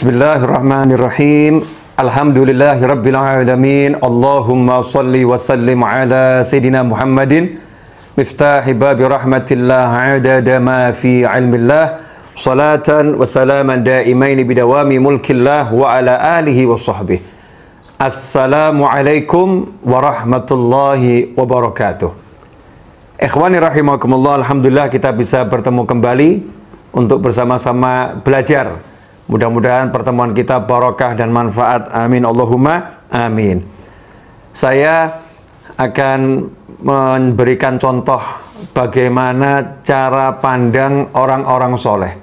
Bismillahirrahmanirrahim. Alhamdulillahirabbil alamin. Allahumma shalli wa sallim ala sayidina Muhammadin miftahi babi rahmatillah adada ma fi ilmillah. Salatan wa salaman daimaini bidawami mulkillah wa ala alihi wa sahbihi. Assalamualaikum warahmatullahi wabarakatuh. Ikhwani rahimakumullah, alhamdulillah kita bisa bertemu kembali untuk bersama-sama belajar. Mudah-mudahan pertemuan kita barokah dan manfaat. Amin Allahumma amin. Saya akan memberikan contoh bagaimana cara pandang orang-orang soleh.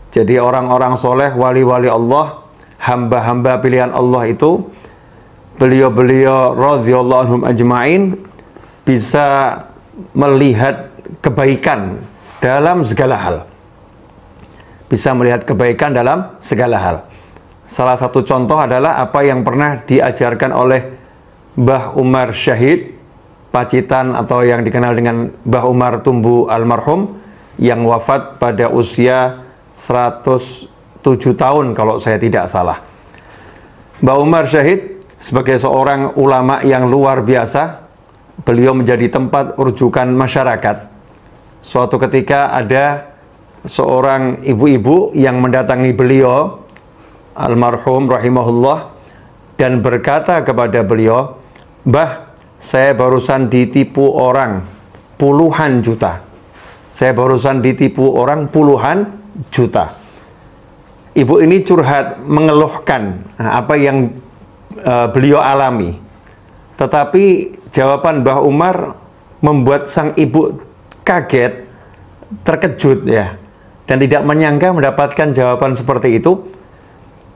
Jadi orang-orang soleh, wali-wali Allah, hamba-hamba pilihan Allah itu, beliau-beliau radhiyallahu anhum ajma'in bisa melihat kebaikan dalam segala hal. Bisa melihat kebaikan dalam segala hal. Salah satu contoh adalah apa yang pernah diajarkan oleh Mbah Umar Syahid, Pacitan atau yang dikenal dengan Mbah Umar Tumbu almarhum, yang wafat pada usia 107 tahun kalau saya tidak salah. Mbah Umar Syahid sebagai seorang ulama yang luar biasa, beliau menjadi tempat rujukan masyarakat. Suatu ketika ada seorang ibu-ibu yang mendatangi beliau almarhum rahimahullah dan berkata kepada beliau, "Mbah, saya barusan ditipu orang puluhan juta. Saya barusan ditipu orang puluhan juta." Ibu ini curhat, mengeluhkan apa yang beliau alami. Tetapi jawaban Mbah Umar membuat sang ibu kaget, terkejut ya, dan tidak menyangka mendapatkan jawaban seperti itu,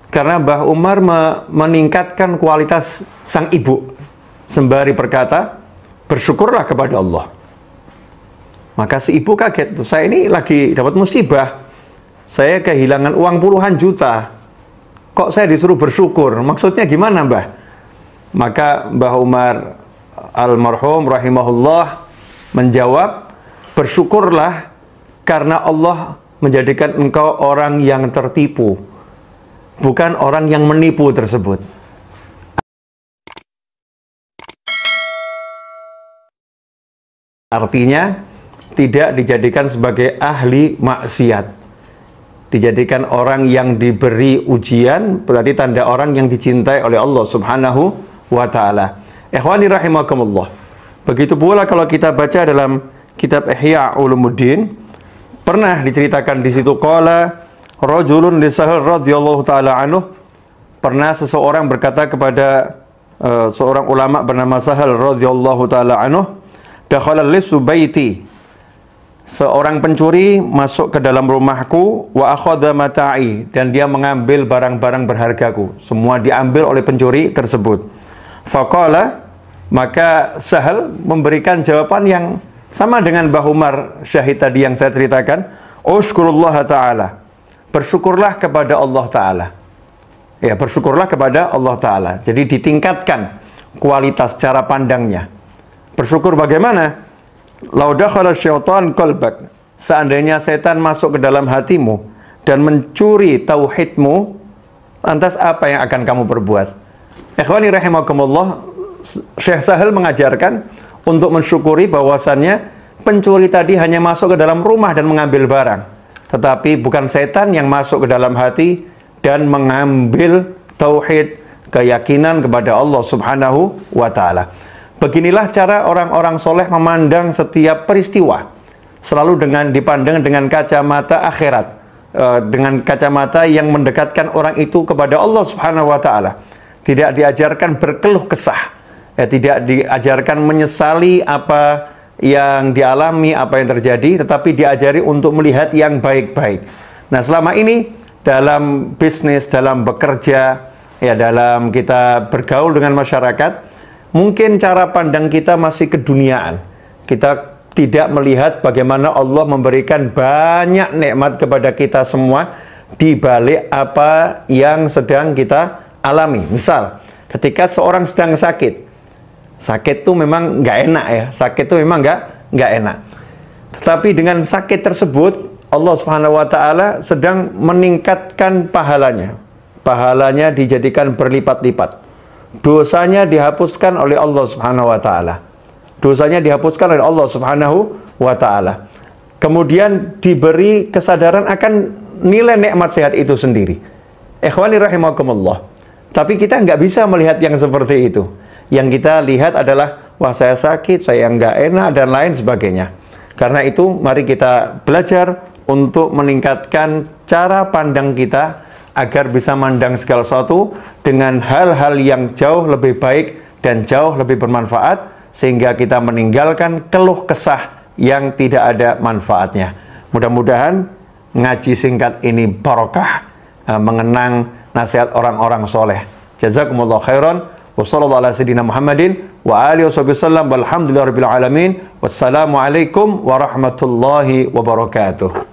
karena Mbah Umar meningkatkan kualitas sang ibu sembari berkata, "Bersyukurlah kepada Allah." Maka si ibu kaget, saya ini lagi dapat musibah, saya kehilangan uang puluhan juta, kok saya disuruh bersyukur, maksudnya gimana Mbah? Maka Mbah Umar almarhum rahimahullah menjawab, "Bersyukurlah karena Allah menjadikan engkau orang yang tertipu, bukan orang yang menipu tersebut." Artinya tidak dijadikan sebagai ahli maksiat, dijadikan orang yang diberi ujian, berarti tanda orang yang dicintai oleh Allah subhanahu wa ta'ala. Ikhwani rahimakumullah, begitu pula kalau kita baca dalam kitab Ihya Ulumuddin, pernah diceritakan di situ, qala rajulun li Sahal radhiyallahu taala anhu, pernah seseorang berkata kepada seorang ulama bernama Sahal radhiyallahu taala anhu, dakhala lisu baiti, seorang pencuri masuk ke dalam rumahku, wa akhadha mata'i, dan dia mengambil barang-barang berhargaku, semua diambil oleh pencuri tersebut. Faqala, maka Sahal memberikan jawaban yang sama dengan Mbah Umar Syahid tadi yang saya ceritakan, "Ushkurullah ta'ala." Bersyukurlah kepada Allah Ta'ala. Ya, bersyukurlah kepada Allah Ta'ala. Jadi ditingkatkan kualitas cara pandangnya. Bersyukur bagaimana? "Lau dakhala syaitan qalbak." Seandainya setan masuk ke dalam hatimu dan mencuri tauhidmu, lantas apa yang akan kamu perbuat? Ikhwani rahimakumullah, Syekh Sahal mengajarkan untuk mensyukuri bahwasannya pencuri tadi hanya masuk ke dalam rumah dan mengambil barang, tetapi bukan setan yang masuk ke dalam hati dan mengambil tauhid, keyakinan kepada Allah subhanahu wa ta'ala. Beginilah cara orang-orang soleh memandang setiap peristiwa, selalu dipandang dengan kacamata akhirat, dengan kacamata yang mendekatkan orang itu kepada Allah subhanahu wa ta'ala. Tidak diajarkan berkeluh kesah, ya, tidak diajarkan menyesali apa yang dialami, apa yang terjadi, tetapi diajari untuk melihat yang baik-baik. Nah, selama ini dalam bisnis, dalam bekerja, ya, dalam kita bergaul dengan masyarakat, mungkin cara pandang kita masih keduniaan. Kita tidak melihat bagaimana Allah memberikan banyak nikmat kepada kita semua di balik apa yang sedang kita alami. Misal, ketika seorang sedang sakit itu memang nggak enak ya, sakit itu memang nggak enak. Tetapi dengan sakit tersebut, Allah Subhanahu wa taala sedang meningkatkan pahalanya. Pahalanya dijadikan berlipat-lipat. Dosanya dihapuskan oleh Allah Subhanahu wa taala. Dosanya dihapuskan oleh Allah Subhanahu wa taala. Kemudian diberi kesadaran akan nilai nikmat sehat itu sendiri. Ikhwani rahimakumullah. Tapi kita nggak bisa melihat yang seperti itu. Yang kita lihat adalah, wah saya sakit, saya nggak enak, dan lain sebagainya. Karena itu, mari kita belajar untuk meningkatkan cara pandang kita agar bisa mandang segala sesuatu dengan hal-hal yang jauh lebih baik dan jauh lebih bermanfaat, sehingga kita meninggalkan keluh kesah yang tidak ada manfaatnya. Mudah-mudahan ngaji singkat ini barokah, mengenang nasihat orang-orang soleh. Jazakumullah khairan. Wassallallahu ala sayyidina Muhammadin wa alihi wasallam walhamdulillahirabbil alamin. Wassalamualaikum warahmatullahi wabarakatuh.